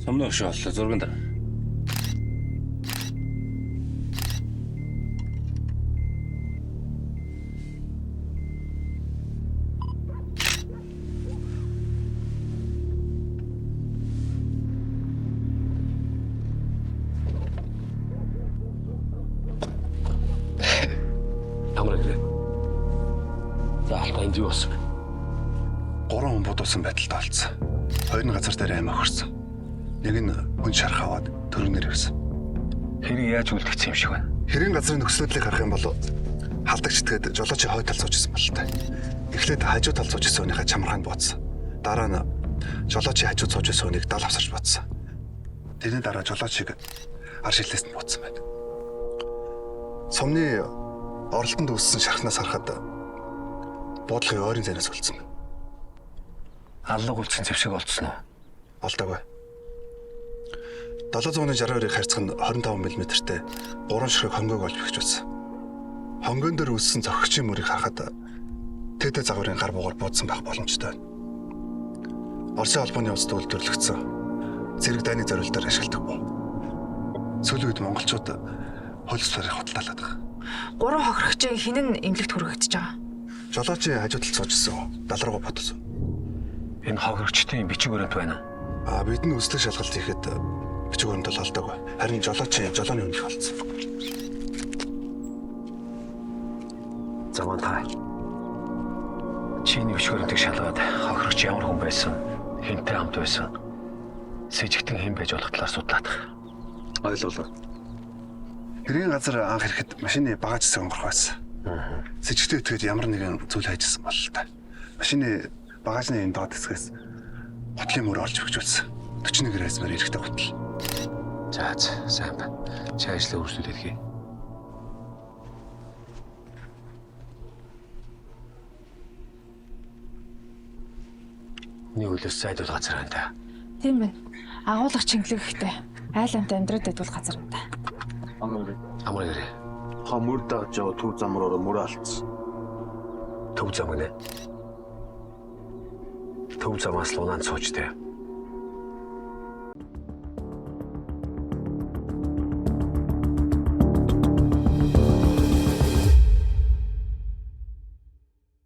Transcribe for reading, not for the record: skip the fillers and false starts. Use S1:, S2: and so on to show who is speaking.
S1: Сумны өшөө боллоо зурганд.
S2: Энд юу болсон бэ?
S3: 3 хүн будуулсан байдалд олцсон. 2 газар дээр аймаг хөрсөн. Нэг нь хүн шарх аваад төргнөр ирсэн.
S2: Хэрийг яаж үлдгэсэн юм шиг байна?
S3: Хэрийн газрын нөхцөлөдлийг харах юм бол халдагчдгээд жолоочийн хой тал суучихсан бол та. Эхлээд хажуу тал суучихсан хүнийхээ чамарханд буудсан. Дараа нь жолоочийн хажууд суучихсан хүнийг дал авсарч буудсан. Тэрний дараа жолоочийг ар шилээс нь буудсан байна. Сумны оролтонд үүссэн шархнаас харахад буудлын ойрын зайнаас үлдсэн байна.
S2: Аллаг үлдсэн зэвсэг олдсон уу?
S3: Олдоогүй. 762-ыг харьцах нь 25 мм-тэй 3 ширхэг хонгойг олж бэхжүүлсэн. Хонгойн дээр үүссэн зохигчийн мөрийг харахад тэдэ загварын гар бугаар буудсан байх боломжтой байна. Оросын холбооны улсад үйлдвэрлэгдсэн зэрэг дайны зорилтоор ашигладаг буу. Сүүлийн үед монголчууд хөлс барих худалдаалаад байгаа.
S4: 3 хохирогчийн хинэн эмнэлэгт хүргэгдэж байгаа.
S3: Жолоочийн хажуу талд суужсэн. Дал руугаа ботсон.
S2: Энэ хохирогчдын бичиг өрөөнд байна уу?
S3: Бид нь үслэг шалгалт хийхэд бичиг өрөөнд бол олдоогүй. Харин жолооны өмнөх олцсон.
S2: Заман таа. Чиний бичиг өрөөндийг шалгаад хохирогч ямар хүн байсан, хэнтэй хамт байсан, сэжигтэн хэн байж болох талаар судлаад.
S3: Ойлголоо. Хэргийн газар анх ирэхэд машины багаж хэсэг өнгөрөх байсан. Сэжигтэй итгэж ямар нэгэн зүйл хайжсан бол та. Машины багажны энэ доод хэсгээс готлын мөр олж өгчүүлсэн. 41 граммаар эрэхтэй готл.
S2: За сайн байна. Чи ажлаа үргэлжлүүлээд хий. Нэг үлээс сайдвал газар байна та.
S4: Тийм байна. Агуулга чингэлэг ихтэй. Айл амт амьдраад байдвал газар юм та.
S2: Амар гэрээ.
S5: Мөр дагж яваа төв замраар мөр алдсан.
S2: Төв зам гинэ. Төв замаас лунaan суучтэй.